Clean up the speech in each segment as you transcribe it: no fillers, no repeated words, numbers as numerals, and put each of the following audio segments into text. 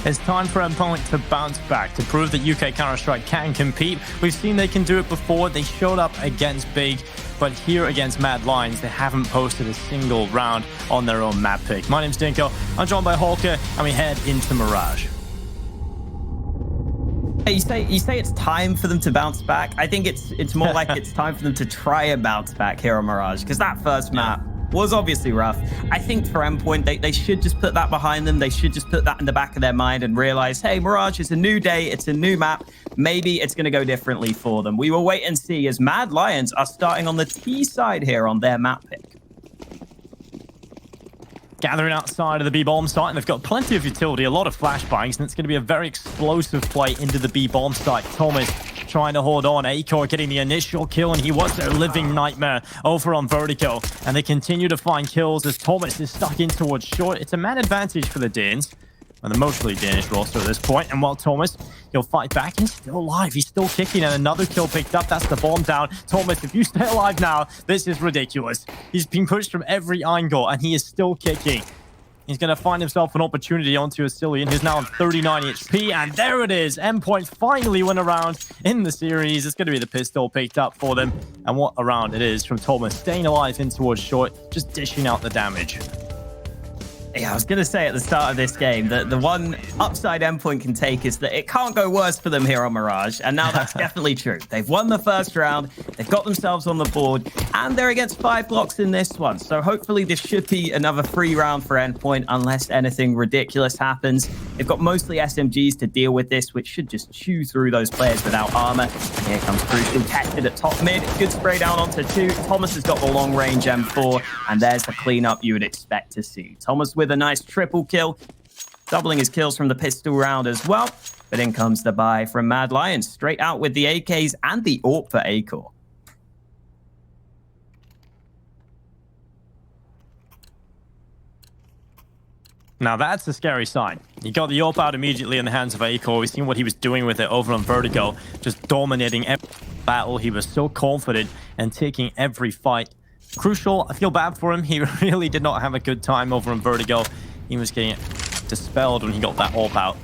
It's time for Endpoint to bounce back, to prove that UK Counter-Strike can compete. We've seen they can do it before. They showed up against Big, but here against Mad Lions, they haven't posted a single round on their own map pick. My name's Dinko, I'm joined by Hawker, and we head into Mirage. You say it's time for them to bounce back. I think it's more like it's time for them to try and bounce back here on Mirage, because that first map was obviously rough. I think for Endpoint, they should just put that behind them. They should just put that in the back of their mind and realize, hey, Mirage is a new day. It's a new map. Maybe it's going to go differently for them. We will wait and see as Mad Lions are starting on the T side here on their map pick. Gathering outside of the B-bomb site, and they've got plenty of utility, a lot of flashbangs, and it's going to be a very explosive play into the B-bomb site. Thomas trying to hold on. Acor getting the initial kill, and he was their living nightmare over on Vertigo. And they continue to find kills as Thomas is stuck in towards short. It's a man advantage for the Danes, and the mostly Danish roster at this point. And while Thomas, he'll fight back, he's still alive. He's still kicking, and another kill picked up. That's the bomb down. Thomas, if you stay alive now, this is ridiculous. He's being pushed from every angle, and he is still kicking. He's going to find himself an opportunity onto Asilian, who's now on 39 HP. And there it is. Endpoint finally went around in the series. It's going to be the pistol picked up for them. And what a round it is from Thomas, staying alive in towards short, just dishing out the damage. Yeah, I was going to say at the start of this game that the one upside Endpoint can take is that it can't go worse for them here on Mirage. And now that's definitely true. They've won the first round. They've got themselves on the board. And they're against 5 blocks in this one. So hopefully this should be another free round for Endpoint unless anything ridiculous happens. They've got mostly SMGs to deal with this, which should just chew through those players without armor. And here comes Crucial, tested at top mid. Good spray down onto 2. Thomas has got the long range M4. And there's the cleanup you would expect to see. Thomas with a nice triple kill, doubling his kills from the pistol round as well. But in comes the buy from Mad Lions, straight out with the AKs and the AWP for Acor. Now that's a scary sign. He got the AWP out immediately in the hands of Acor. We've seen what he was doing with it over on Vertigo, just dominating every battle. He was so confident and taking every fight. Crucial, I feel bad for him. He really did not have a good time over on Vertigo. He was getting dispelled when he got that AWP out.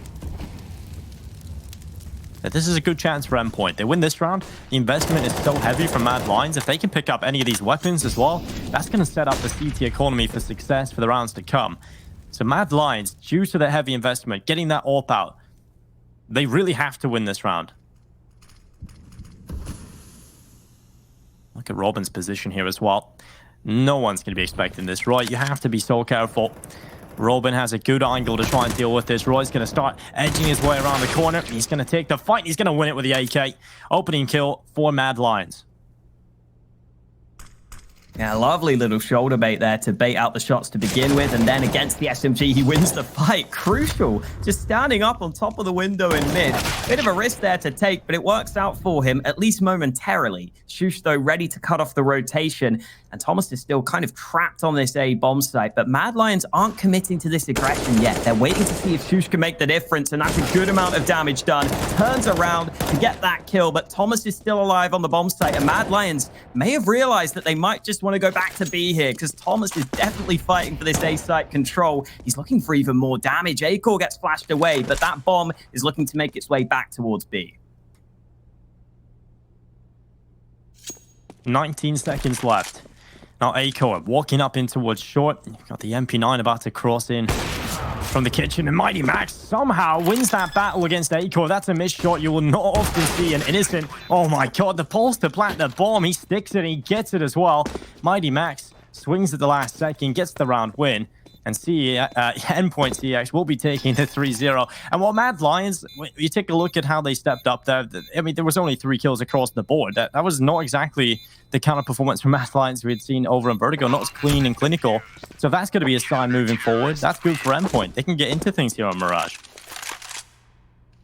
But this is a good chance for Endpoint. They win this round. The investment is so heavy from Mad Lions. If they can pick up any of these weapons as well, that's going to set up the CT economy for success for the rounds to come. So Mad Lions, due to their heavy investment, getting that AWP out, they really have to win this round. Look at Robin's position here as well. No one's going to be expecting this, right? You have to be so careful. Robin has a good angle to try and deal with this. Roy's going to start edging his way around the corner. He's going to take the fight. He's going to win it with the AK. Opening kill for Mad Lions. Yeah, lovely little shoulder bait there to bait out the shots to begin with. And then against the SMG, he wins the fight. Crucial. Just standing up on top of the window in mid. Bit of a risk there to take, but it works out for him, at least momentarily. Shush, though, ready to cut off the rotation. And Thomas is still kind of trapped on this A bomb site. But Mad Lions aren't committing to this aggression yet. They're waiting to see if Shush can make the difference. And that's a good amount of damage done. Turns around to get that kill. But Thomas is still alive on the bomb site. And Mad Lions may have realized that they might just want to go back to B here, because Thomas is definitely fighting for this A site control. He's looking for even more damage. Acor gets flashed away, but that bomb is looking to make its way back towards B. 19 seconds left. Now Acor walking up in towards short. You've got the MP9 about to cross in from the kitchen, and Mighty Max somehow wins that battle against Acor. That's a missed shot you will not often see an innocent. Oh my god, the pulse to plant the bomb. He sticks it and he gets it as well. Mighty Max swings at the last second, gets the round win. And Endpoint CX will be taking the 3-0. And while Mad Lions, you take a look at how they stepped up there, I mean, there was only 3 kills across the board. That was not exactly the kind of performance from Mad Lions we had seen over in Vertigo, not as clean and clinical. So if that's going to be a sign moving forward, that's good for Endpoint. They can get into things here on Mirage.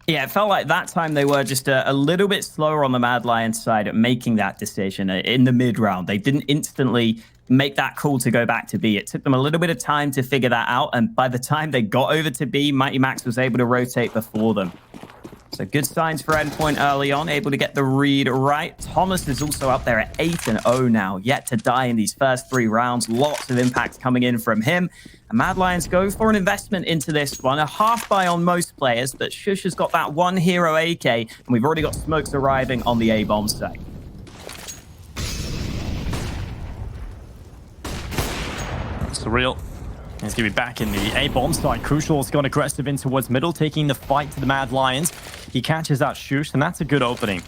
Yeah, it felt like that time they were just a little bit slower on the Mad Lions side at making that decision in the mid round. They didn't instantly make that call to go back to B. It took them a little bit of time to figure that out. And by the time they got over to B, Mighty Max was able to rotate before them. So good signs for Endpoint early on, able to get the read right. Thomas is also up there at 8-0 now, yet to die in these first 3 rounds. Lots of impact coming in from him. And Mad Lions go for an investment into this one. A half buy on most players, but Shush has got that one hero AK, and we've already got smokes arriving on the A-bomb site. Surreal. He's going to be back in the A-bomb site. Crucial's gone aggressive in towards middle, taking the fight to the Mad Lions. He catches that Shush, and that's a good opening.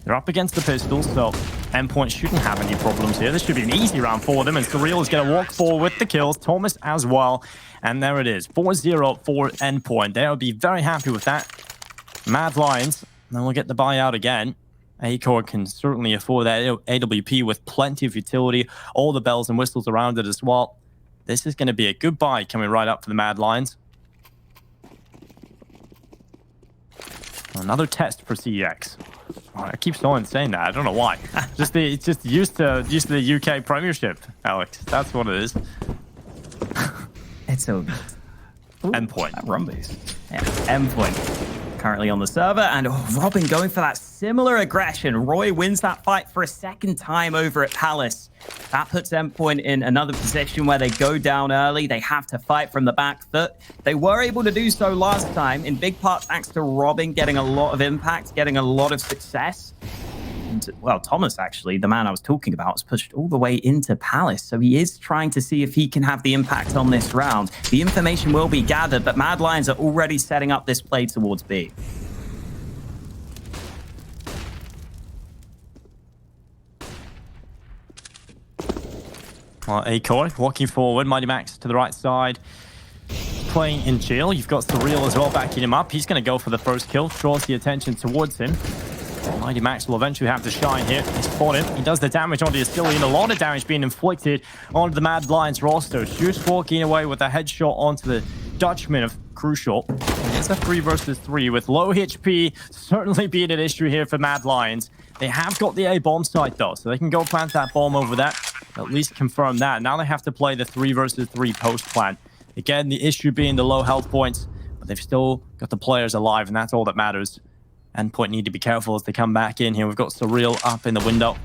They're up against the pistols, so Endpoint shouldn't have any problems here. This should be an easy round for them, and Surreal is going to walk forward with the kills. Thomas as well. And there it is. 4-0 for Endpoint. They'll be very happy with that. Mad Lions, then we'll get the buyout again. Acor can certainly afford that AWP with plenty of utility, all the bells and whistles around it as well. This is going to be a good buy coming right up for the Mad Lions. Another test for CEX. Oh, I keep saying that. I don't know why. It's just used to the UK Premiership, Alex. That's what it is. It's so good. Endpoint. Rumbies. Yeah, Endpoint. Currently on the server, and Robin going for that similar aggression. Roy wins that fight for a second time over at Palace. That puts Endpoint in another position where they go down early. They have to fight from the back foot. They were able to do so last time, in big part thanks to Robin getting a lot of impact, getting a lot of success. And, well, Thomas, actually, the man I was talking about, was pushed all the way into Palace. So he is trying to see if he can have the impact on this round. The information will be gathered, but Mad Lions are already setting up this play towards B. Well, Acor walking forward, Mighty Max to the right side. Playing in jail. You've got Surreal as well backing him up. He's going to go for the first kill, draws the attention towards him. Mighty Max will eventually have to shine here. He's fought him. He does the damage onto Astillion. A lot of damage being inflicted onto the Mad Lions roster. Shush walking away with a headshot onto the Dutchman of Crucial. And it's a 3 versus 3 with low HP certainly being an issue here for Mad Lions. They have got the A-bomb site though, so they can go plant that bomb over there. At least confirm that. Now they have to play the 3 versus 3 post plant. Again, the issue being the low health points, but they've still got the players alive, and that's all that matters. Endpoint need to be careful as they come back in here. We've got Surreal up in the window.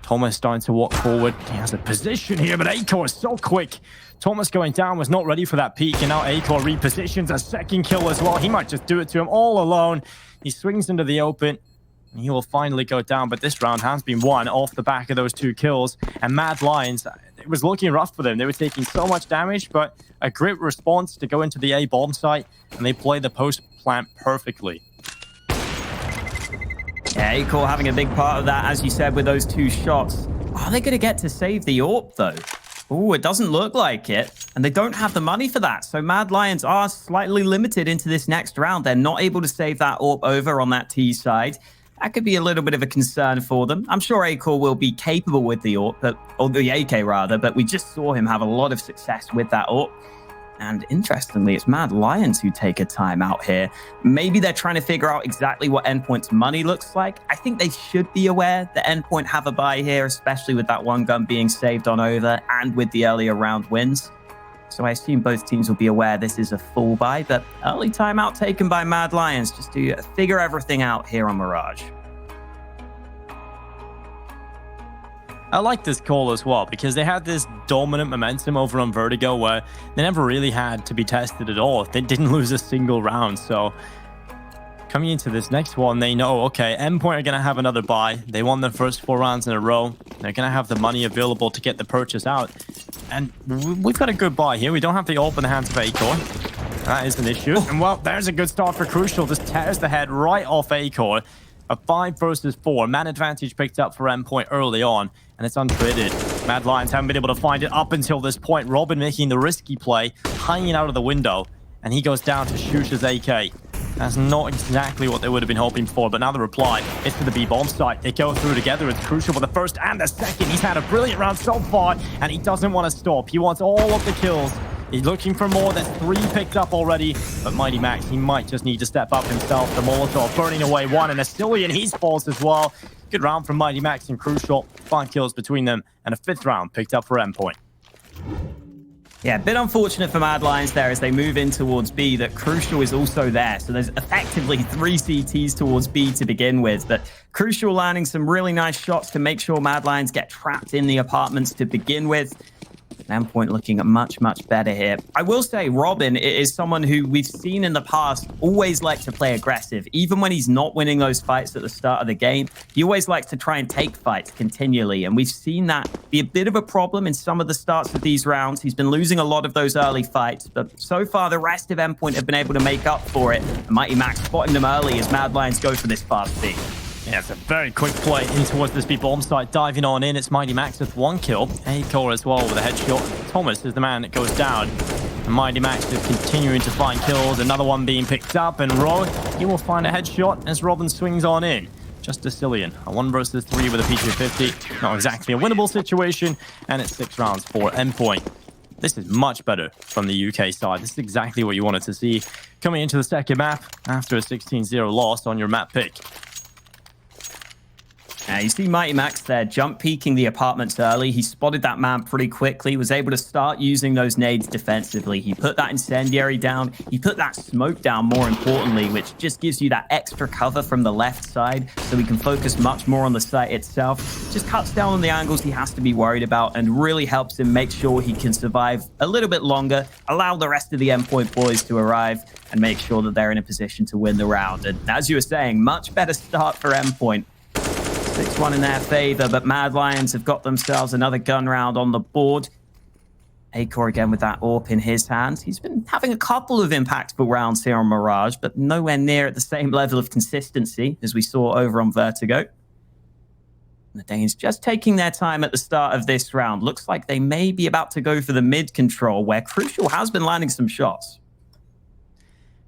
Thomas starting to walk forward. He has a position here, but Acor is so quick. Thomas going down was not ready for that peek, and now Acor repositions a second kill as well. He might just do it to him all alone. He swings into the open, and he will finally go down, but this round has been won off the back of those 2 kills. And Mad Lions, it was looking rough for them. They were taking so much damage, but a great response to go into the A-bomb site, and they play the post plant perfectly. Yeah, Acor having a big part of that, as you said, with those 2 shots. Are they going to get to save the AWP, though? Oh, it doesn't look like it. And they don't have the money for that. So Mad Lions are slightly limited into this next round. They're not able to save that AWP over on that T side. That could be a little bit of a concern for them. I'm sure Acor will be capable with the AWP, or the AK rather, but we just saw him have a lot of success with that AWP. And interestingly, it's Mad Lions who take a time out here. Maybe they're trying to figure out exactly what Endpoint's money looks like. I think they should be aware that Endpoint have a buy here, especially with that 1 gun being saved on over and with the earlier round wins. So I assume both teams will be aware this is a full buy, but early timeout taken by Mad Lions just to figure everything out here on Mirage. I like this call as well because they had this dominant momentum over on Vertigo where they never really had to be tested at all. They didn't lose a single round. So coming into this next one, they know, okay, Endpoint are going to have another buy. They won their first 4 rounds in a row. They're going to have the money available to get the purchase out. And we've got a good buy here. We don't have the AWP in the hands of Acor. That is an issue. And well, there's a good start for Crucial. Just tears the head right off Acor. A 5 versus 4. Man advantage picked up for Endpoint early on. And it's untraded. Mad Lions haven't been able to find it up until this point. Robin making the risky play, hanging out of the window. And he goes down to Shush's AK. That's not exactly what they would have been hoping for, but now the reply is to the B-bomb site. They go through together. It's Crucial for the first and the second. He's had a brilliant round so far, and he doesn't want to stop. He wants all of the kills. He's looking for more. There's 3 picked up already. But Mighty Max, he might just need to step up himself. The Molotov burning away 1, and Astillion, he's falls as well. Good round from Mighty Max and Crucial. 5 kills between them, and a 5th round picked up for Endpoint. Yeah, a bit unfortunate for Mad Lions there as they move in towards B that Crucial is also there. So there's effectively 3 CTs towards B to begin with. But Crucial landing some really nice shots to make sure Mad Lions get trapped in the apartments to begin with. Endpoint looking much, much better here. I will say Robin is someone who we've seen in the past always like to play aggressive. Even when he's not winning those fights at the start of the game, he always likes to try and take fights continually. And we've seen that be a bit of a problem in some of the starts of these rounds. He's been losing a lot of those early fights, but so far the rest of Endpoint have been able to make up for it. And Mighty Max spotting them early as Mad Lions go for this fast B. Yeah, it's a very quick play in towards this B bomb site. Diving on in, it's Mighty Max with 1 kill. A-Core as well with a headshot. Thomas is the man that goes down. And Mighty Max just continuing to find kills. Another one being picked up. And Roy, he will find a headshot as Robin swings on in. Just Astillion. A 1 versus 3 with a P250. Not exactly a winnable situation. And it's 6 rounds for Endpoint. This is much better from the UK side. This is exactly what you wanted to see coming into the second map after a 16-0 loss on your map pick. You see Mighty Max there jump peeking the apartments early. He spotted that man pretty quickly, was able to start using those nades defensively. He put that incendiary down. He put that smoke down, more importantly, which just gives you that extra cover from the left side so he can focus much more on the site itself. Just cuts down on the angles he has to be worried about and really helps him make sure he can survive a little bit longer, allow the rest of the Endpoint boys to arrive and make sure that they're in a position to win the round. And as you were saying, much better start for Endpoint. 6-1 in their favor, but Mad Lions have got themselves another gun round on the board. A-Core again with that AWP in his hands. He's been having a couple of impactful rounds here on Mirage, but nowhere near at the same level of consistency as we saw over on Vertigo. The Danes just taking their time at the start of this round. Looks like they may be about to go for the mid control, where Crucial has been landing some shots.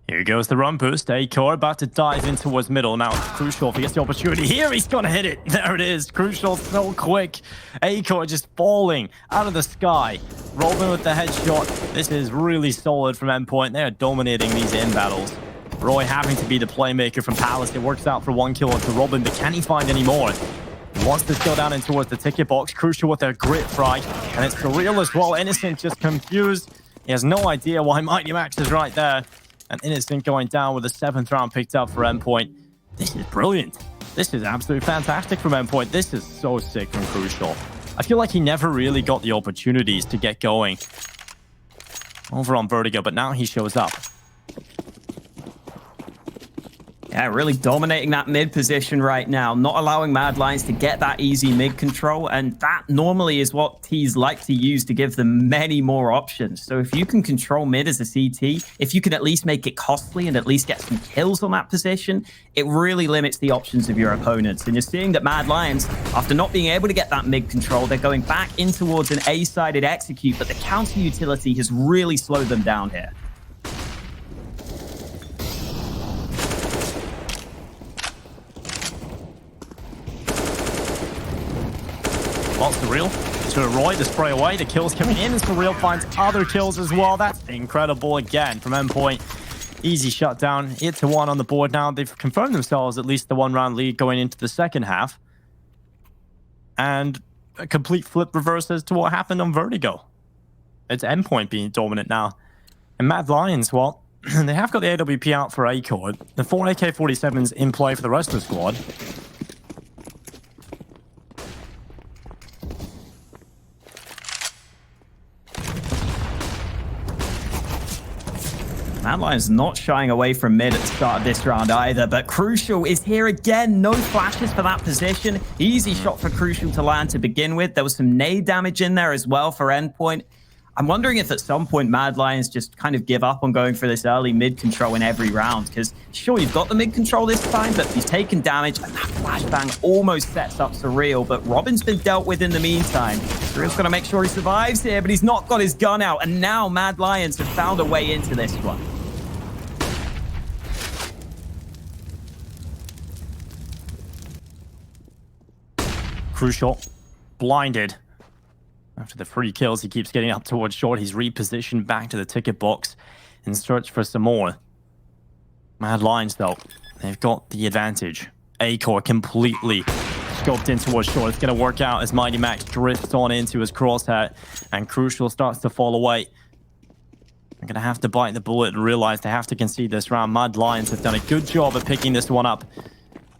Here goes the run boost. A-Core about to dive in towards middle. Now Crucial, if he gets the opportunity here, he's going to hit it. There it is. Crucial so quick. A-Core just falling out of the sky. Robin with the headshot. This is really solid from Endpoint. They are dominating these in battles. Roy having to be the playmaker from Palace. It works out for 1 kill onto Robin, but can he find any more? He wants to go down in towards the ticket box. Crucial with their grit frag. And it's Surreal as well. Innocent just confused. He has no idea why Mighty Max is right there. And Innocent going down with a 7th round picked up for Endpoint. This is brilliant. This is absolutely fantastic from Endpoint. This is so sick from Crucial. I feel like he never really got the opportunities to get going over on Vertigo, but now he shows up. Yeah, really dominating that mid position right now, not allowing Mad Lions to get that easy mid control, and that normally is what T's like to use to give them many more options. So if you can control mid as a CT, if you can at least make it costly and at least get some kills on that position, it really limits the options of your opponents. And you're seeing that Mad Lions, after not being able to get that mid control, they're going back in towards an A-sided execute, but the counter utility has really slowed them down here. Well, Surreal to Roy, the spray away, the kills coming in, and Surreal finds other kills as well. That's incredible again from Endpoint. Easy shutdown, 8-1 on the board now. They've confirmed themselves at least the 1-round lead going into the second half. And a complete flip reverse as to what happened on Vertigo. It's Endpoint being dominant now. And Mad Lions, well, they have got the AWP out for A-Core. The 4 AK-47s in play for the rest of the squad. Mad Lions not shying away from mid at the start of this round either, but Crucial is here again. No flashes for that position. Easy shot for Crucial to land to begin with. There was some nade damage in there as well for Endpoint. I'm wondering if at some point Mad Lions just kind of give up on going for this early mid control in every round, because sure, you've got the mid control this time, but he's taken damage, and that flashbang almost sets up Surreal, but Robin's been dealt with in the meantime. Surreal's got to make sure he survives here, but he's not got his gun out, and now Mad Lions have found a way into this one. Crucial, blinded. After the 3 kills, he keeps getting up towards short. He's repositioned back to the ticket box in search for some more. Mad Lions, though, they've got the advantage. A-Core completely scoped in towards short. It's going to work out as Mighty Max drifts on into his crosshair, and Crucial starts to fall away. They're going to have to bite the bullet and realize they have to concede this round. Mad Lions have done a good job of picking this one up.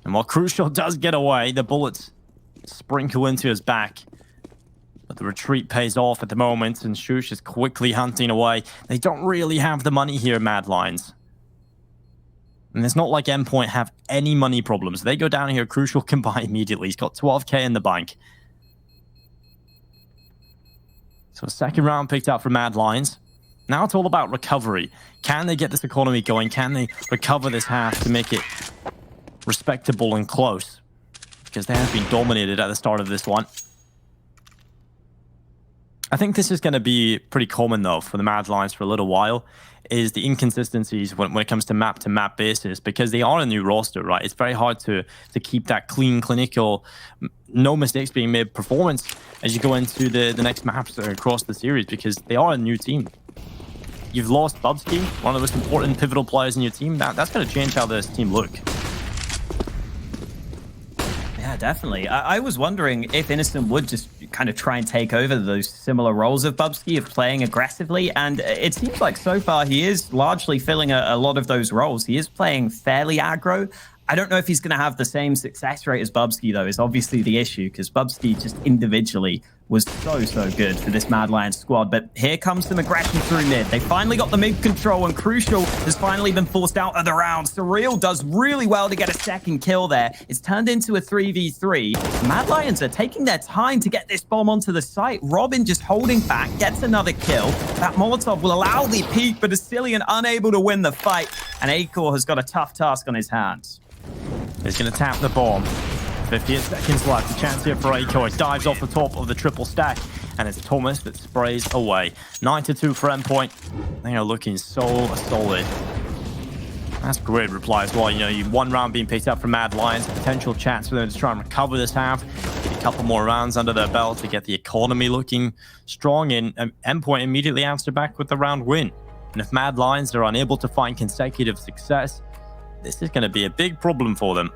And while Crucial does get away, the bullets sprinkle into his back. But the retreat pays off at the moment, and Shush is quickly hunting away. They don't really have the money here, Mad Lions. And it's not like Endpoint have any money problems. They go down here, Crucial can buy immediately. He's got 12k in the bank. So second round picked up for Mad Lions. Now it's all about recovery. Can they get this economy going? Can they recover this half to make it respectable and close? Because they have been dominated at the start of this one. I think this is going to be pretty common, though, for the Mad Lions for a little while, is the inconsistencies when it comes to map basis, because they are a new roster, right? It's very hard to keep that clean, clinical, no mistakes being made performance as you go into the next maps across the series, because they are a new team. You've lost Bubsky, one of the most important pivotal players in your team. That's going to change how this team look. Yeah, definitely. I was wondering if Innocent would just kind of try and take over those similar roles of Bubsky, of playing aggressively, and it seems like so far he is largely filling a lot of those roles. He is playing fairly aggro. I don't know if he's going to have the same success rate as Bubsky, though, is obviously the issue, because Bubsky just individually was so good for this Mad Lions squad. But here comes some aggression through mid. They finally got the mid control, and Crucial has finally been forced out of the round. Surreal does really well to get a second kill there. It's turned into a 3v3. Mad Lions are taking their time to get this bomb onto the site. Robin just holding back, gets another kill. That Molotov will allow the peek, but Ascillion unable to win the fight. And A-Core has got a tough task on his hands. He's going to tap the bomb. 58 seconds left. A chance here for A-Core. It dives off the top of the triple stack, and it's Thomas that sprays away. 9-2 for Endpoint. They are looking so solid. That's great reply as well. You know, you one round being picked up from Mad Lions. Potential chance for them to try and recover this half. Get a couple more rounds under their belt to get the economy looking strong. And Endpoint immediately answered back with the round win. And if Mad Lions are unable to find consecutive success, this is going to be a big problem for them.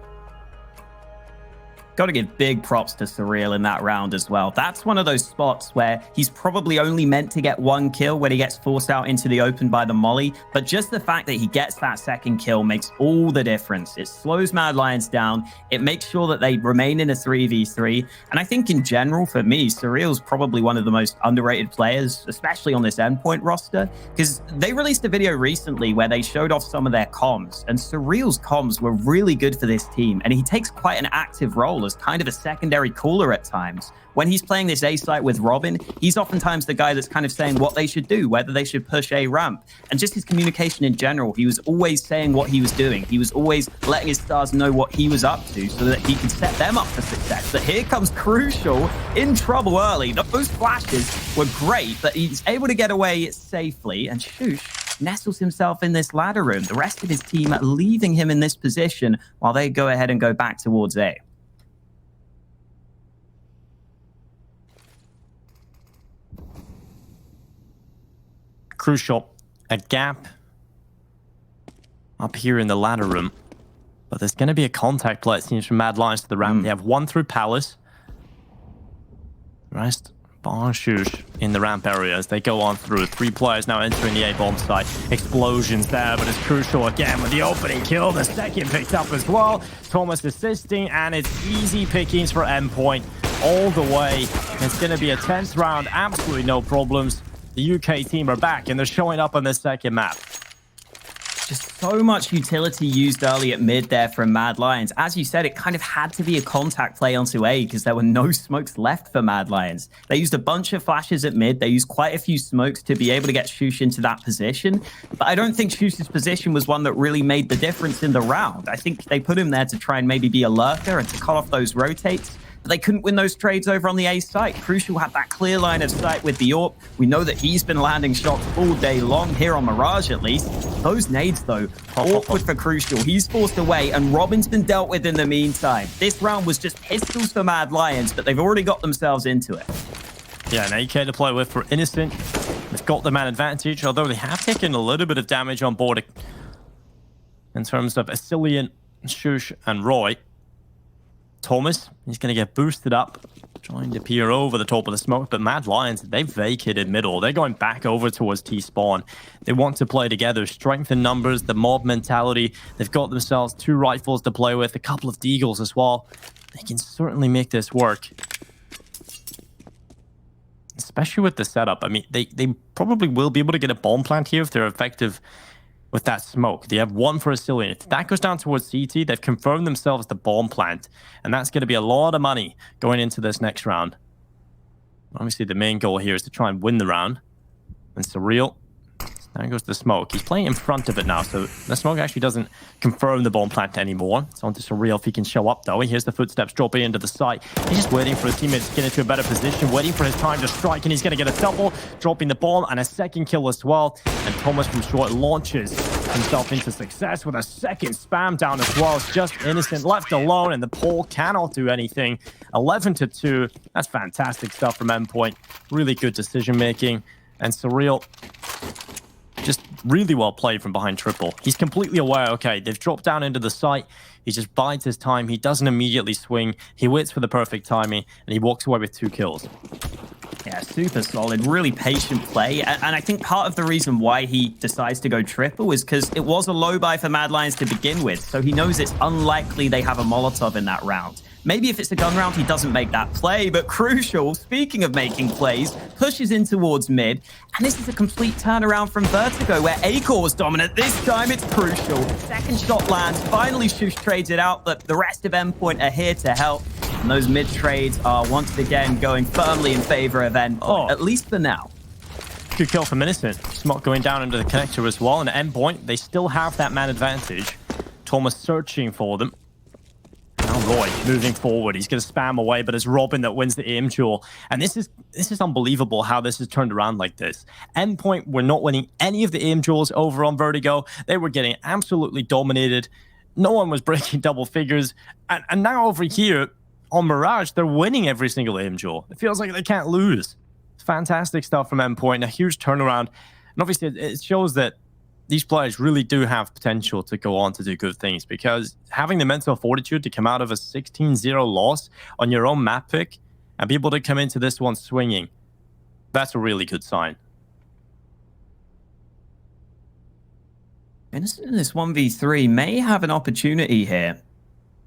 Got to give big props to Surreal in that round as well. That's one of those spots where he's probably only meant to get one kill when he gets forced out into the open by the molly. But just the fact that he gets that second kill makes all the difference. It slows Mad Lions down. It makes sure that they remain in a 3v3. And I think in general, for me, Surreal's probably one of the most underrated players, especially on this Endpoint roster, because they released a video recently where they showed off some of their comms, and Surreal's comms were really good for this team. And he takes quite an active role as kind of a secondary caller at times. When he's playing this A site with Robin, he's oftentimes the guy that's kind of saying what they should do, whether they should push A ramp. And just his communication in general, he was always saying what he was doing. He was always letting his stars know what he was up to so that he could set them up for success. But here comes Crucial in trouble early. Those flashes were great, but he's able to get away safely. And Shush nestles himself in this ladder room. The rest of his team leaving him in this position while they go ahead and go back towards A. Crucial, a gap up here in the ladder room, but there's going to be a contact play, it seems, from Mad Lions to the ramp. They have one through Palace, rest Bar Shush in the ramp area as they go on through. 3 players now entering the A bomb site. Explosions there, but it's Crucial again with the opening kill. The second picked up as well. Thomas assisting, and it's easy pickings for Endpoint all the way. It's going to be a 10th round, absolutely no problems. The UK team are back, and they're showing up on this second map. Just so much utility used early at mid there from Mad Lions. As you said, it kind of had to be a contact play onto A because there were no smokes left for Mad Lions. They used a bunch of flashes at mid. They used quite a few smokes to be able to get Shush into that position. But I don't think Shush's position was one that really made the difference in the round. I think they put him there to try and maybe be a lurker and to cut off those rotates. But they couldn't win those trades over on the A site. Crucial had that clear line of sight with the AWP. We know that he's been landing shots all day long, here on Mirage at least. Those nades, though, awkward for Crucial. He's forced away, and Robin's been dealt with in the meantime. This round was just pistols for Mad Lions, but they've already got themselves into it. Yeah, an AK to play with for Innocent. They've got the man advantage, although they have taken a little bit of damage on board in terms of Asilian, Shush, and Roy. Thomas, he's going to get boosted up, trying to peer over the top of the smoke, but Mad Lions, they've vacated middle. They're going back over towards T-spawn. They want to play together. Strength in numbers, the mob mentality. They've got themselves 2 rifles to play with, a couple of deagles as well. They can certainly make this work. Especially with the setup. I mean, they probably will be able to get a bomb plant here if they're effective with that smoke. They have 1 for Asilian. If that goes down towards CT, they've confirmed themselves the bomb plant. And that's going to be a lot of money going into this next round. Obviously, the main goal here is to try and win the round. And Surreal, there goes the smoke. He's playing in front of it now, so the smoke actually doesn't confirm the bomb plant anymore. It's on to Surreal if he can show up, though. He hears the footsteps dropping into the site. He's just waiting for his teammates to get into a better position, waiting for his time to strike, and he's going to get a double, dropping the bomb and a second kill as well. And Thomas from short launches himself into success with a second spam down as well. It's just Innocent left alone, and the pole cannot do anything. 11-2. That's fantastic stuff from Endpoint. Really good decision making. And Surreal, just really well played from behind triple. He's completely aware, okay, they've dropped down into the site. He just bides his time. He doesn't immediately swing. He waits for the perfect timing, and he walks away with 2 kills. Yeah, super solid, really patient play. And I think part of the reason why he decides to go triple is because it was a low buy for Mad Lions to begin with. So he knows it's unlikely they have a Molotov in that round. Maybe if it's a gun round, he doesn't make that play, but Crucial, speaking of making plays, pushes in towards mid, and this is a complete turnaround from Vertigo, where Acor was dominant. This time, it's Crucial. Second shot lands, finally Shush trades it out, but the rest of Endpoint are here to help, and those mid trades are once again going firmly in favor of Endpoint, at least for now. Good kill from Innocent. Smoke going down into the connector as well, and at Endpoint, they still have that man advantage. Thomas searching for them. Now Roy moving forward. He's going to spam away, but it's Robin that wins the aim duel. And this is unbelievable how this has turned around like this. Endpoint were not winning any of the aim duels over on Vertigo. They were getting absolutely dominated. No one was breaking double figures. And now over here on Mirage, they're winning every single aim duel. It feels like they can't lose. It's fantastic stuff from Endpoint. A huge turnaround. And obviously it shows that these players really do have potential to go on to do good things, because having the mental fortitude to come out of a 16-0 loss on your own map pick and be able to come into this one swinging, that's a really good sign. Innocent in this 1v3 may have an opportunity here.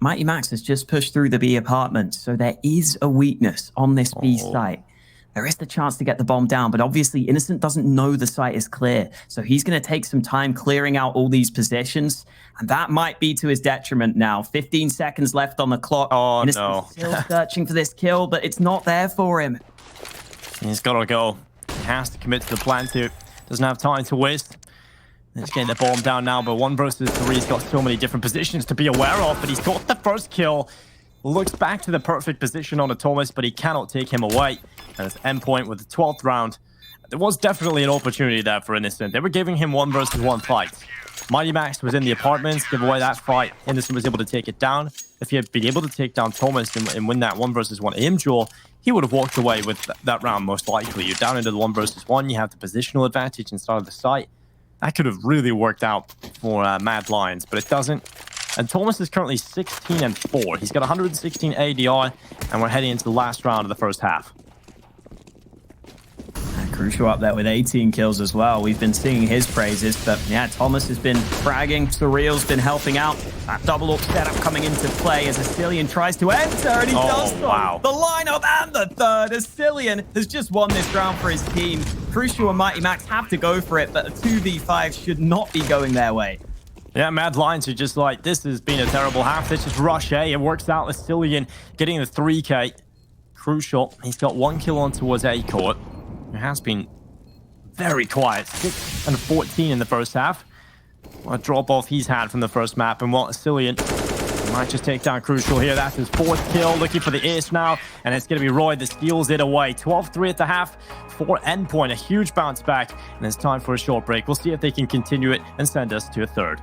Mighty Max has just pushed through the B apartment, so there is a weakness on this B site. There is the chance to get the bomb down, but obviously Innocent doesn't know the site is clear. So he's going to take some time clearing out all these positions, and that might be to his detriment now. 15 seconds left on the clock. Oh, Innocent's no. still searching for this kill, but it's not there for him. He's got to go. He has to commit to the plan here. Doesn't have time to waste. He's getting the bomb down now, but 1 versus 3. He's got so many different positions to be aware of, but he's got the first kill. Looks back to the perfect position on a Thomas, but he cannot take him away. And it's Endpoint with the 12th round. There was definitely an opportunity there for Innocent. They were giving him 1 versus 1 fight. Mighty Max was in the apartments, give away that fight. Innocent was able to take it down. If he had been able to take down Thomas and win that 1 versus 1 aim duel, he would have walked away with that round most likely. You're down into the 1 versus 1. You have the positional advantage inside of the site. That could have really worked out for Mad Lions, but it doesn't. And Thomas is currently 16-4. He's got 116 ADR, and we're heading into the last round of the first half. Crucial up there with 18 kills as well. We've been singing his praises, but yeah, Thomas has been fragging. Surreal's been helping out. That double up setup coming into play as Asilian tries to enter, and he does so. Wow. The lineup and the third. Asilian has just won this round for his team. Crucial and Mighty Max have to go for it, but a 2v5 should not be going their way. Yeah, Mad Lions are just like, this has been a terrible half. Let's just rush A. It works out. Asilian getting the 3K. Crucial. He's got 1 kill on towards A court. It has been very quiet. 6 and 14 in the first half. What a drop-off he's had from the first map. And what Asilian might just take down Crucial here. That's his 4th kill. Looking for the ace now. And it's going to be Roy that steals it away. 12-3 at the half for Endpoint. A huge bounce back. And it's time for a short break. We'll see if they can continue it and send us to a third.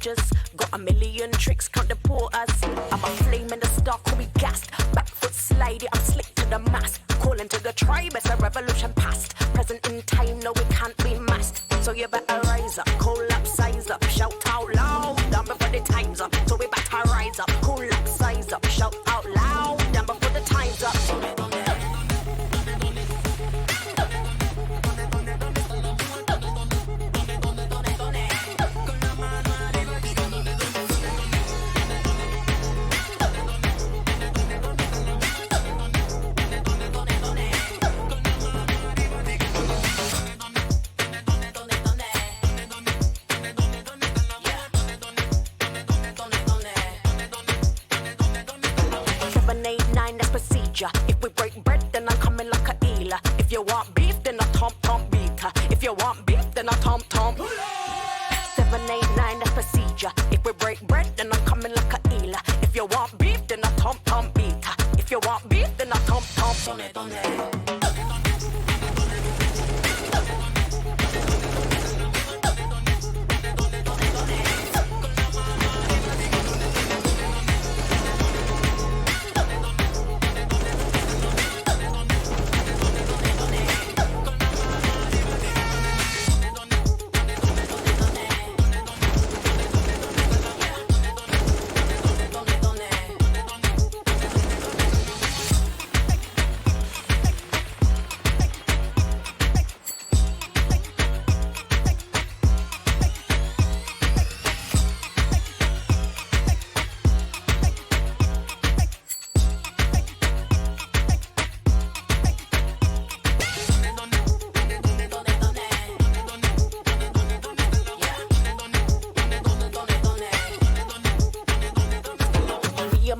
gorgeous. Got a million tricks, can't deport us. I'm a flame in the star, call me gassed. Back foot slidey, I'm slick to the mast. Calling to the tribe, it's a revolution past. Present in time, no, we can't be masked. So you better rise up, cool up, size up, shout out loud. Down before the time's up, so we better rise up, cool up, size up, shout out loud. Down before the time's up. If we break bread, then I'm coming like a eeler. If you want beef, then I tomp beater. If you want beef, then I tomp. 789, that's procedure. If we break bread, then I'm coming like a eeler. If you want beef, then I tomp beater. If you want beef, then I tomp.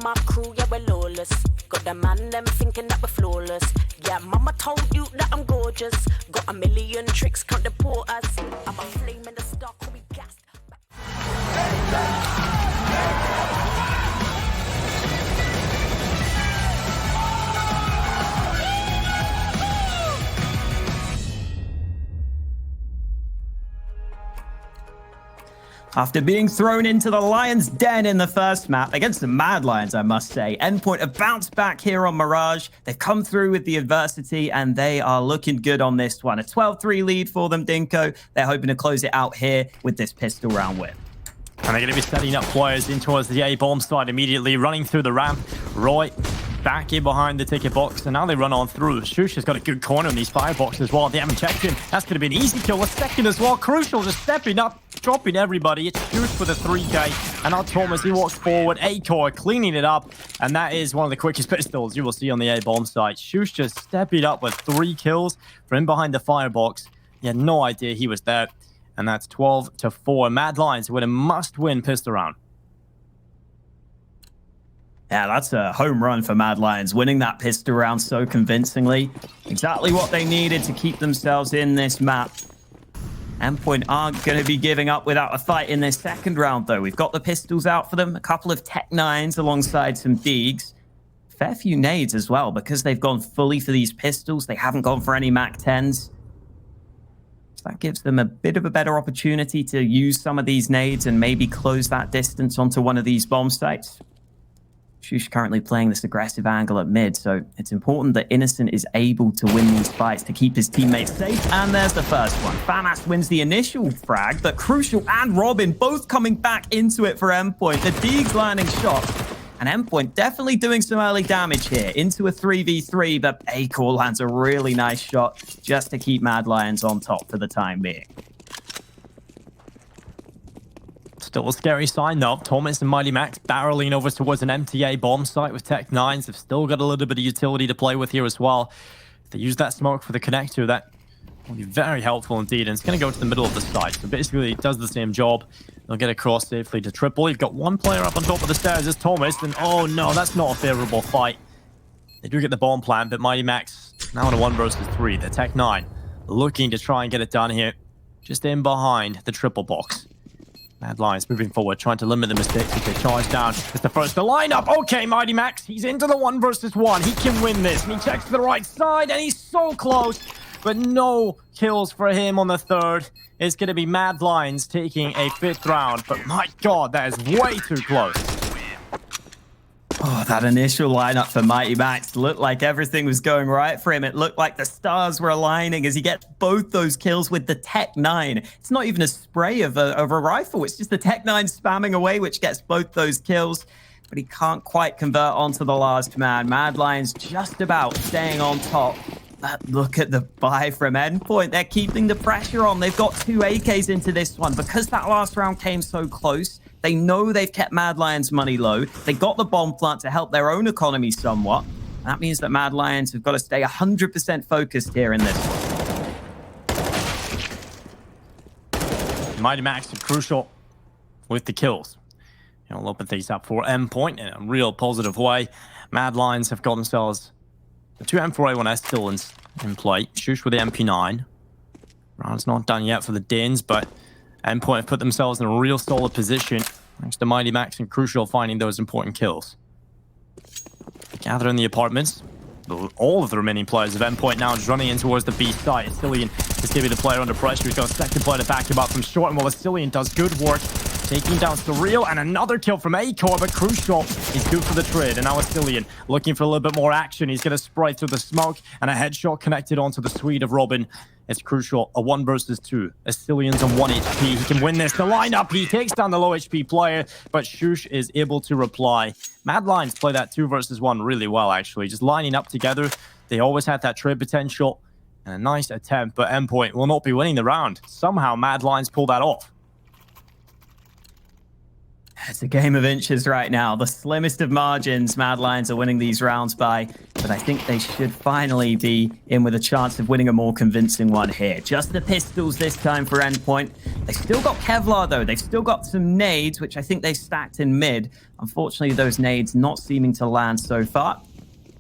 My crew, yeah, we're lawless. Got the man, them thinking that we're flawless. Yeah, mama told you that I'm gorgeous. Got a million tricks, can't deport us. I'm a flame in the star, call me gassed. After being thrown into the Lions' den in the first map, against the Mad Lions, I must say, Endpoint have bounced back here on Mirage. They've come through with the adversity, and they are looking good on this one. A 12-3 lead for them, Dinko. They're hoping to close it out here with this pistol round win. And they're going to be setting up players in towards the A-bomb side immediately, running through the ramp. Roy back in behind the ticket box, and now they run on through. Shush has got a good corner in these fireboxes as well. They haven't checked in. That's going to be an easy kill. A second as well. Crucial just stepping up, dropping everybody. It's Shush for the 3K. And now Thomas, he walks forward. A-core cleaning it up. And that is one of the quickest pistols you will see on the A-bomb site. Shush just stepping up with 3 kills from in behind the firebox. He had no idea he was there. And that's 12-4. Mad Lions with a must-win pistol round. Yeah, that's a home run for Mad Lions, winning that pistol round so convincingly. Exactly what they needed to keep themselves in this map. Endpoint aren't going to be giving up without a fight in this second round, though. We've got the pistols out for them, a couple of Tech 9s alongside some Deegs. Fair few nades as well, because they've gone fully for these pistols. They haven't gone for any Mac 10s. So that gives them a bit of a better opportunity to use some of these nades and maybe close that distance onto one of these bomb sites. Shush currently playing this aggressive angle at mid, so it's important that Innocent is able to win these fights to keep his teammates safe. And there's the first one. Famas wins the initial frag, but Crucial and Robin both coming back into it for Endpoint. The Deegs landing shots, and Endpoint definitely doing some early damage here into a 3v3, but A-Core lands a really nice shot just to keep Mad Lions on top for the time being. Still a scary sign though. Thomas and Mighty Max barreling over towards an MTA bomb site with Tech 9s. They've still got a little bit of utility to play with here as well. If they use that smoke for the connector, that will be very helpful indeed. And it's going to go to the middle of the site. So basically it does the same job. They'll get across safely to triple. You've got one player up on top of the stairs. It's Thomas. And oh no, that's not a favorable fight. They do get the bomb plant, but Mighty Max now in a 1 versus 3. The Tech 9 looking to try and get it done here. Just in behind the triple box. Mad Lions moving forward, trying to limit the mistakes as they charge down. It's the first to line up. Okay, Mighty Max, he's into the 1 versus 1. He can win this. And he checks to the right side, and he's so close. but no kills for him on the third. It's going to be Mad Lions taking a 5th round, but my god, that is way too close. Oh, that initial lineup for Mighty Max looked like everything was going right for him. It looked like the stars were aligning as he gets both those kills with the Tech 9. It's not even a spray of a rifle. It's just the Tech 9 spamming away, which gets both those kills. But he can't quite convert onto the last man. Mad Lions just about staying on top. But look at the buy from Endpoint. They're keeping the pressure on. They've got 2 AKs into this one. Because that last round came so close, they know they've kept Mad Lions' money low. They got the bomb plant to help their own economy somewhat. That means that Mad Lions have got to stay 100% focused here in this one. Mighty Max is crucial with the kills. It'll open things up for Endpoint in a real positive way. Mad Lions have got themselves the 2 M4A1S still in play. Shush with the MP9. Round's not done yet for the Dins, but Endpoint have put themselves in a real solid position thanks to Mighty Max and Crucial finding those important kills. Gather in the apartments. All of the remaining players of Endpoint now just running in towards the B site. Astillion is going to be the player under pressure. He's got a second player to back him up from short, and while Astillion does good work, taking down Surreal, and another kill from Acor, but Crucial is good for the trade. And now Astillion looking for a little bit more action. He's going to spray through the smoke, and a headshot connected onto the Swede of Robin. It's Crucial, a 1 versus 2. Astillion's on 1 HP. He can win this. The lineup, he takes down the low HP player, but Shush is able to reply. Mad Lions play that 2 versus 1 really well, actually. Just lining up together. They always had that trade potential. And a nice attempt, but Endpoint will not be winning the round. Somehow, Mad Lions pull that off. It's a game of inches right now. The slimmest of margins Mad Lions are winning these rounds by, but I think they should finally be in with a chance of winning a more convincing one here. Just the pistols this time for Endpoint. They still got Kevlar though. They've still got some nades, which I think they stacked in mid. Unfortunately, those nades not seeming to land so far.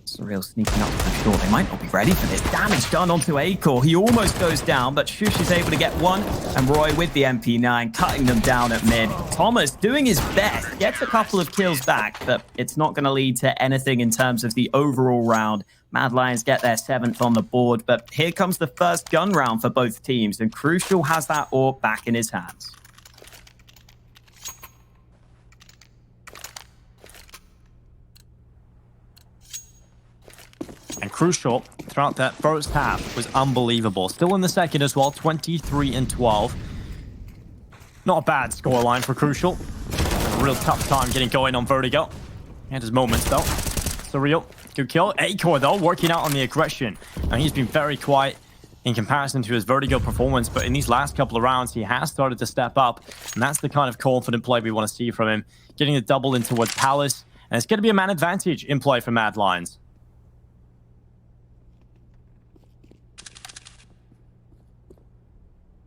Surreal sneaking up for sure. They might not be ready for this. Damage done onto Acor. He almost goes down, but Shush is able to get one. And Roy with the MP9, cutting them down at mid. Thomas doing his best. Gets a couple of kills back, but it's not going to lead to anything in terms of the overall round. Mad Lions get their 7th on the board, but here comes the first gun round for both teams, and Crucial has that AWP back in his hands. And Crucial, throughout that first half, was unbelievable. Still in the second as well, 23 and 12. Not a bad scoreline for Crucial. A real tough time getting going on Vertigo. He had his moments, though. Surreal, good kill. Acor, though, working out on the aggression. And he's been very quiet in comparison to his Vertigo performance, but in these last couple of rounds, he has started to step up. And that's the kind of confident play we want to see from him. Getting the double in towards Palace. And it's going to be a man advantage in play for Mad Lions.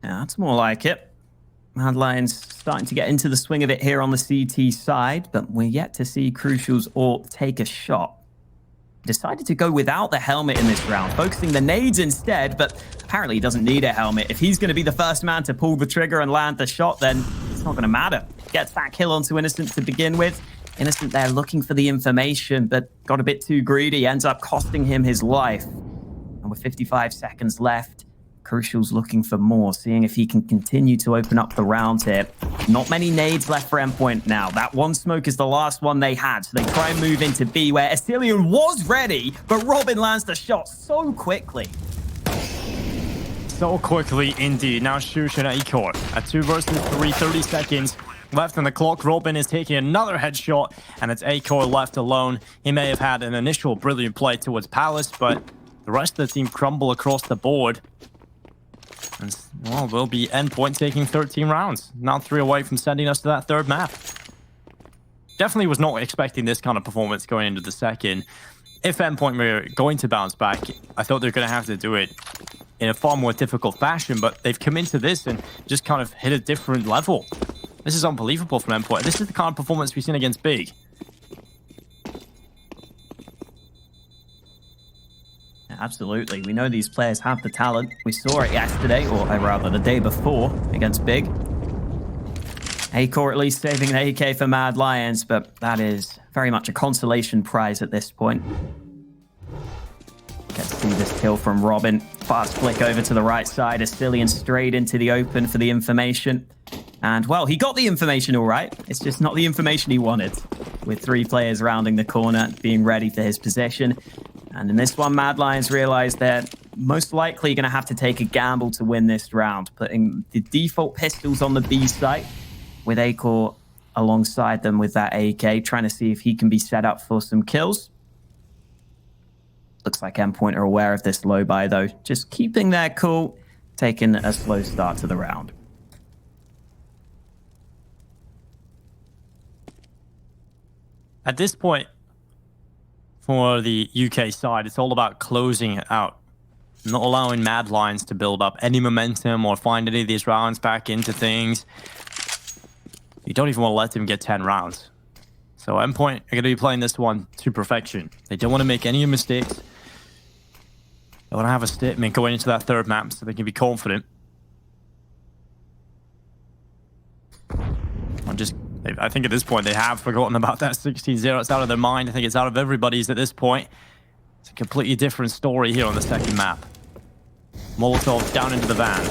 Yeah, that's more like it. Mad Lions starting to get into the swing of it here on the CT side, but we're yet to see Crucial's AWP take a shot. Decided to go without the helmet in this round, focusing the nades instead, but apparently he doesn't need a helmet. If he's going to be the first man to pull the trigger and land the shot, then it's not going to matter. Gets that kill onto Innocent to begin with. Innocent there looking for the information, but got a bit too greedy, ends up costing him his life. And with 55 seconds left, Crucial's looking for more, seeing if he can continue to open up the round here. Not many nades left for Endpoint now. That one smoke is the last one they had, so they try and move into B, where Astillion was ready, but Robin lands the shot so quickly. So quickly indeed. Now Shush and Acor at 2 versus 3, 30 seconds left on the clock. Robin is taking another headshot, and it's Acor left alone. He may have had an initial brilliant play towards Palace, but the rest of the team crumble across the board. And, well, will be Endpoint taking 13 rounds. Now 3 away from sending us to that 3rd map. Definitely was not expecting this kind of performance going into the second. If Endpoint were going to bounce back, I thought they were going to have to do it in a far more difficult fashion, but they've come into this and just kind of hit a different level. This is unbelievable from Endpoint. This is the kind of performance we've seen against Big. Absolutely. We know these players have the talent. We saw it yesterday, or rather the day before, against Big. Acor at least saving an AK for Mad Lions, but that is very much a consolation prize at this point. Get See this kill from Robin. Fast flick over to the right side. Astillion straight into the open for the information. And, well, he got the information all right. It's just not the information he wanted. With 3 players rounding the corner, being ready for his position. And in this one, Mad Lions realized they're most likely going to have to take a gamble to win this round, putting the default pistols on the B site with Acor alongside them with that AK, trying to see if he can be set up for some kills. Looks like Endpoint are aware of this low buy, though. Just keeping their cool, taking a slow start to the round. At this point, for the UK side, it's all about closing it out. Not allowing Mad Lions to build up any momentum or find any of these rounds back into things. You don't even want to let them get 10 rounds. So Endpoint are going to be playing this one to perfection. They don't want to make any mistakes. They want to have a statement going into that third map so they can be confident. I think at this point they have forgotten about that 16-0. It's out of their mind. I think it's out of everybody's at this point. It's a completely different story here on the second map. Molotov down into the van.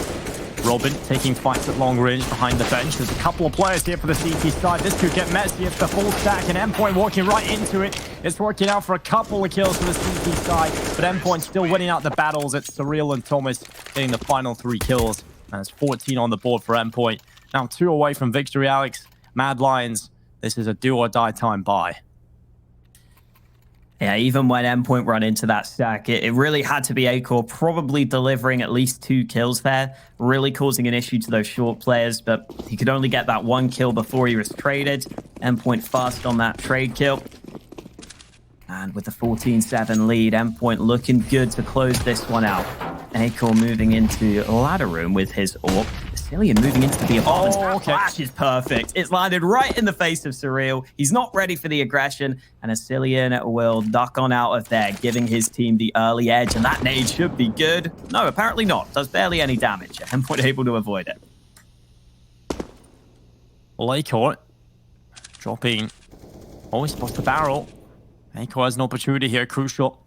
Robin taking fights at long range behind the bench. There's a couple of players here for the CT side. This could get messy. It's the full stack and Endpoint walking right into it. It's working out for a couple of kills for the CT side, but Endpoint still winning out the battles. It's Surreal and Thomas getting the final 3 kills. And it's 14 on the board for Endpoint. Now 2 away from victory, Alex. Mad Lions, this is a do or die time buy. Yeah, even when Endpoint run into that stack, it really had to be Acor probably delivering at least 2 kills there, really causing an issue to those short players, but he could only get that 1 kill before he was traded. Endpoint fast on that trade kill. And with the 14-7 lead, Endpoint looking good to close this one out. Acor moving into ladder room with his AWP. Astillion moving into the apartments. That flash is perfect. It's landed right in the face of Surreal. He's not ready for the aggression, and Astillion will duck on out of there, giving his team the early edge, and that nade should be good. No, apparently not. Does barely any damage. Endpoint able to avoid it. Acor dropping. Oh, he's supposed to barrel. Acor has an opportunity here, crucial.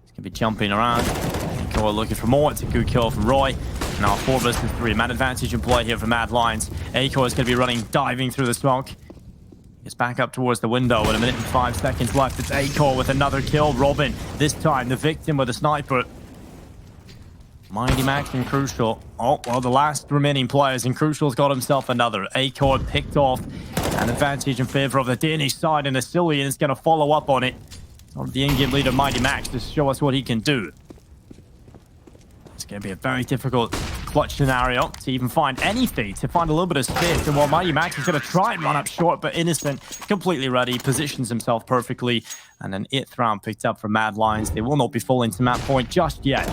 He's going to be jumping around. Acor looking for more. It's a good kill from Roy. Now 4 versus 3. Man advantage in play here for Mad Lions. Acor is going to be running, diving through the smoke. Gets back up towards the window with 1 minute and 5 seconds left. It's Acor with another kill. Robin, this time the victim with a sniper. Mighty Max and Crucial. Oh, well, the last remaining players, and Crucial's got himself another. Acor picked off an advantage in favor of the Danish side, and Astillion is going to follow up on it. On the in-game leader, Mighty Max, to show us what he can do. It's going to be a very difficult clutch scenario to even find anything, to find a little bit of space. And while Mighty Max is going to try and run up short, but Innocent completely ready, positions himself perfectly. And an 8th round picked up for Mad Lions. They will not be falling to map point just yet.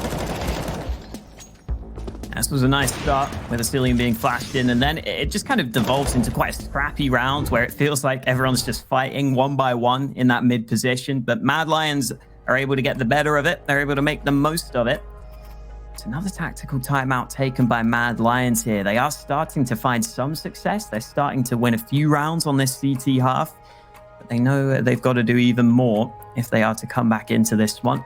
This was a nice start with Astillion being flashed in, and then it just kind of devolves into quite a scrappy round where it feels like everyone's just fighting one by one in that mid position. But Mad Lions are able to get the better of it. They're able to make the most of it. It's another tactical timeout taken by Mad Lions here. They are starting to find some success. They're starting to win a few rounds on this CT half, but they know they've got to do even more if they are to come back into this one.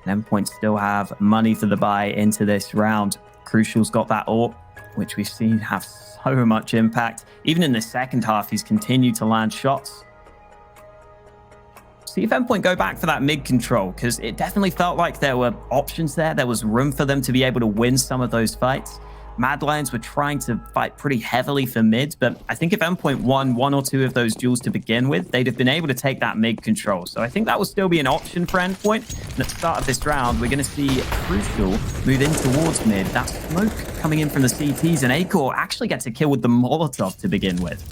Endpoint still have money for the buy into this round. Crucial's got that AWP, which we've seen have so much impact. Even in the second half, he's continued to land shots. See if Endpoint go back for that mid control, because it definitely felt like there were options there. There was room for them to be able to win some of those fights. Mad Lions were trying to fight pretty heavily for mid, but I think if Endpoint won 1 or 2 of those duels to begin with, they'd have been able to take that mid control. So I think that will still be an option for Endpoint. And at the start of this round, we're going to see Crucial move in towards mid. That smoke coming in from the CTs, and Acor actually gets a kill with the Molotov to begin with.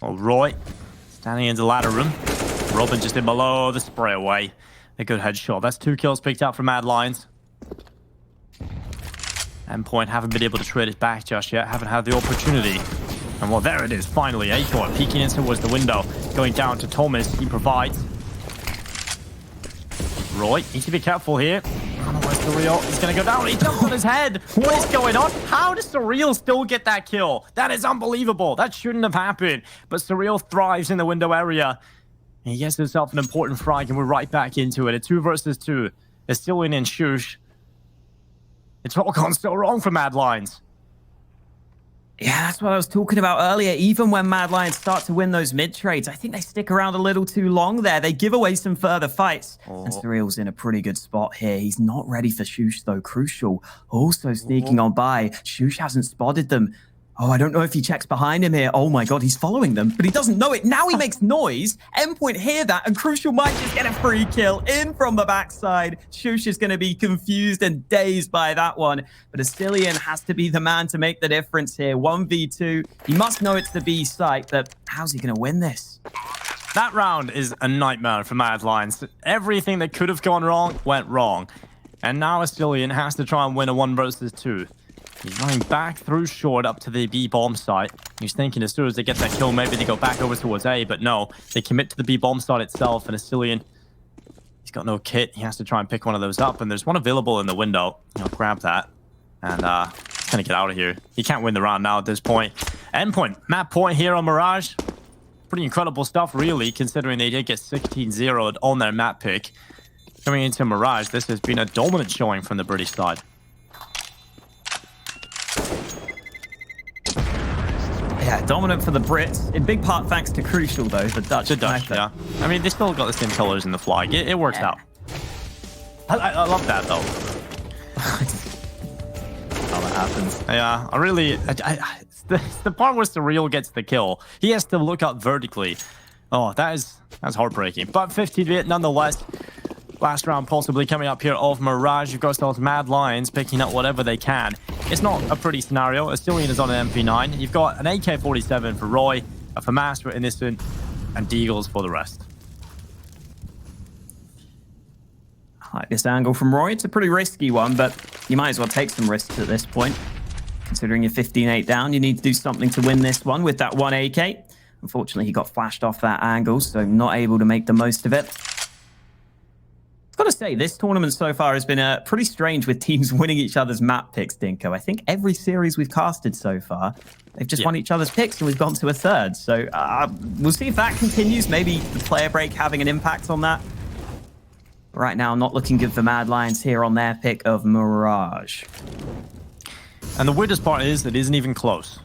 Well, Roy standing in the ladder room. Robin just in below the spray away. A good headshot. That's 2 kills picked up from Mad Lions. Endpoint haven't been able to trade it back just yet. Haven't had the opportunity. And well, there it is. Finally, Acor peeking in towards the window. Going down to Thomas. He provides. Roy needs to be careful here. Surreal is going to go down. He jumped on his head. What is going on? How does Surreal still get that kill? That is unbelievable. That shouldn't have happened. But Surreal thrives in the window area. He gets himself an important frag, and we're right back into it. A 2 versus 2. It's still in Shush. It's all gone so wrong for Mad Lions. Yeah, that's what I was talking about earlier. Even when Mad Lions start to win those mid trades, I think they stick around a little too long there. They give away some further fights. And Surreal's in a pretty good spot here. He's not ready for Shush, though. Crucial. Also sneaking on by. Shush hasn't spotted them. Oh, I don't know if he checks behind him here. Oh my god, he's following them, but he doesn't know it. Now he makes noise. Endpoint hear that, and Crucial might just get a free kill in from the backside. Shush is going to be confused and dazed by that one, but Astillion has to be the man to make the difference here. 1v2. He must know it's the B site, but how's he going to win this? That round is a nightmare for Mad Lions. Everything that could have gone wrong went wrong. And now Astillion has to try and win a 1 versus 2. He's running back through short up to the B bomb site. He's thinking as soon as they get that kill, maybe they go back over towards A, but no. They commit to the B bomb site itself, and Astillion, he's got no kit. He has to try and pick one of those up, and there's one available in the window. He'll grab that, and he's going to get out of here. He can't win the round now at this point. Endpoint, map point here on Mirage. Pretty incredible stuff, really, considering they did get 16-0 on their map pick. Coming into Mirage, this has been a dominant showing from the British side. Yeah, dominant for the Brits. In big part thanks to Crucial, though, the Dutch. Yeah. I mean, they still got the same colors in the flag. It works out. I love that, though. How that happens. Yeah, I really... it's the part where Surreal gets the kill. He has to look up vertically. Oh, that's heartbreaking. But 50-bit nonetheless. Last round possibly coming up here of Mirage. You've got those Mad Lions picking up whatever they can. It's not a pretty scenario. Astillion is on an MP9. You've got an AK-47 for Roy, a FAMAS for Innocent, and Deagles for the rest. I like this angle from Roy. It's a pretty risky one, but you might as well take some risks at this point. Considering you're 15-8 down, you need to do something to win this one with that 1 AK. Unfortunately, he got flashed off that angle, so not able to make the most of it. Got to say, this tournament so far has been pretty strange with teams winning each other's map picks, Dinko. I think every series we've casted so far, they've just won each other's picks, and we've gone to a third. So we'll see if that continues. Maybe the player break having an impact on that. Right now, not looking good for Mad Lions here on their pick of Mirage. And the weirdest part is it isn't even close.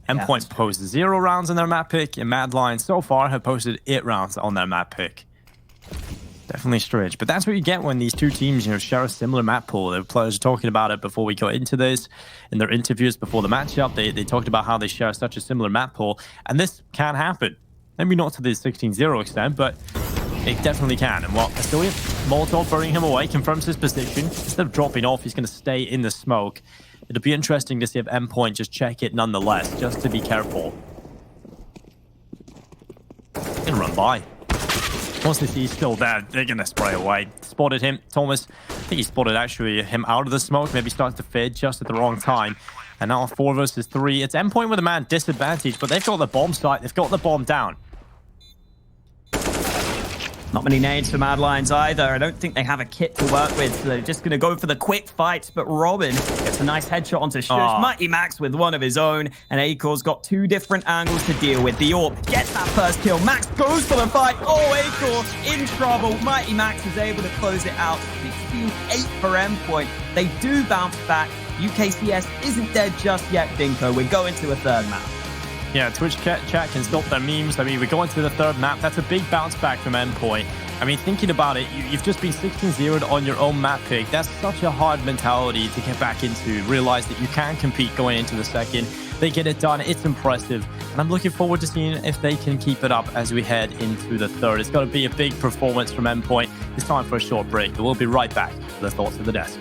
Endpoint posted 0 rounds on their map pick, and Mad Lions so far have posted 8 rounds on their map pick. Definitely strange, but that's what you get when these two teams, share a similar map pool. The players are talking about it before we got into this. In their interviews before the matchup, they talked about how they share such a similar map pool, and this can happen. Maybe not to the 16-0 extent, but it definitely can. And what Astillion, Molotov burning him away, confirms his position. Instead of dropping off, he's going to stay in the smoke. It'll be interesting to see if Endpoint just check it nonetheless, just to be careful. He's going to run by. Once they see he's still there, they're going to spray away. Spotted him. Thomas, I think he spotted actually him out of the smoke. Maybe starts to fade just at the wrong time. And now 4 versus 3. It's Endpoint with a man disadvantage, but they've got the bomb site. They've got the bomb down. Not many nades for Mad Lions either. I don't think they have a kit to work with, so they're just going to go for the quick fights. But Robin gets a nice headshot onto Shush. Mighty Max with one of his own, and Akor's got 2 different angles to deal with. The AWP gets that first kill. Max goes for the fight. Oh, Akor in trouble. Mighty Max is able to close it out. 16-8 for Endpoint. They do bounce back. UKCS isn't dead just yet, Dinko. We're going to a third map. Yeah, Twitch chat can stop their memes. I mean, we're going to the third map. That's a big bounce back from Endpoint. I mean, thinking about it, you've just been 16-0'd on your own map pick. That's such a hard mentality to get back into. Realize that you can compete going into the second. They get it done. It's impressive. And I'm looking forward to seeing if they can keep it up as we head into the third. It's got to be a big performance from Endpoint. It's time for a short break, but we'll be right back for the thoughts of the desk.